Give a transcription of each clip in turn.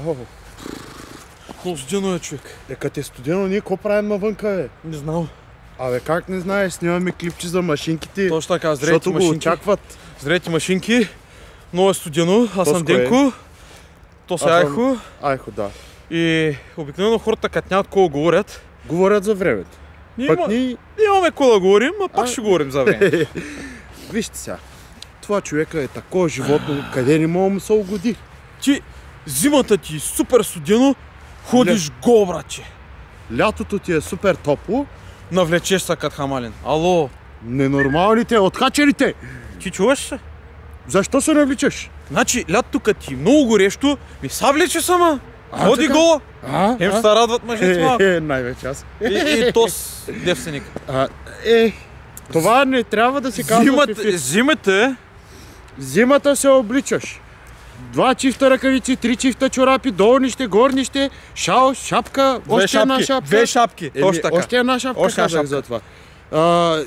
Много студено е, човек. Като е студено, ние какво правим навънка, бе? Не знам. Абе, как не знаеш, снимаме клипче за машинките. Точно така, здравейте машинки. Защото го очакват. Здравейте машинки. Много е студено. Аз съм Денко. То се Айхо. Айхо, да. И обикновено хората, като нямат какво говорят. Говорят за времето. Ние имаме какво да говорим, а пак ще говорим за време. Вижте сега. Това човека е такова животно, къде не мога да му се угоди. Ти, зимата ти е супер студено, ходиш гол, братче. Лятото ти е супер топло. Навлечеш се като хамален. Ало. Ненормалните, откачерите. Ти чуваш се? Защо се навличаш? Значи, лятото като ти е много горещо, ми са влече сама. Ходи гола. Хем ще се радват мъжете малко. Най-вече аз. И тос девственик. Това не трябва да се казва. Зимата се обличаш. 2 чифта ръкавици, 3 чифта чорапи, долнище, горнище, шал, шапка, още една шапка. 2 шапки, точно така. Още една шапка казах за това.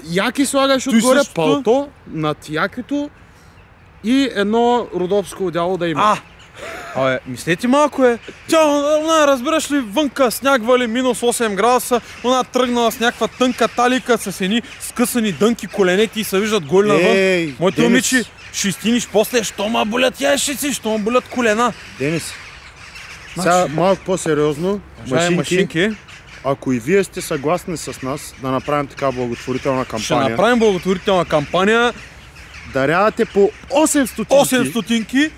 Яки слагаш отгоре, палто над якито и едно родопско одяло да има. Абе, мислете малко е. Тя, разбираш ли, вънка сняг вали минус 8 градуса, она тръгнала с някаква тънка талика с едни скъсани дънки коленети и се виждат голи навън. Моите момичи, ще стиниш после, що ма болят яйшици, що ма болят колена. Денис, сега малко по-сериозно, машинки, ако и вие сте съгласни с нас да направим така благотворителна кампания. Ще направим благотворителна кампания. Дарявате по 8 стотинки. 8 стотинки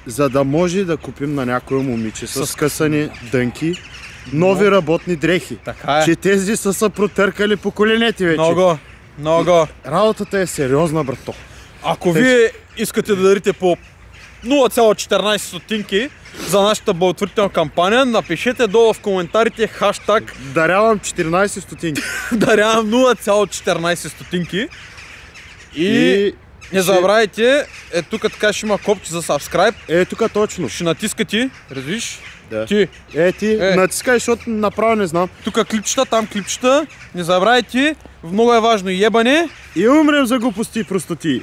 за да може да купим на някоя момиче с скъсани дънки нови работни дрехи. Така е. Че тези са се протъркали по коленете вече. Много. Работата е сериозна, брато. Ако вие искате да дарите по 0,14 стотинки за нашата благотворителна кампания, напишете долу в коментарите хаштаг дарявам 14 стотинки. Дарявам 0,14 стотинки. И не забравяйте, тук така ще има копче за subscribe. Тук точно. Ще натискате, развиш? Да. Ти. Натискай, защото направо не знам. Тук клипчета, там клипчета. Не забравяйте, много е важно ебане. И умрем за глупости и простоти.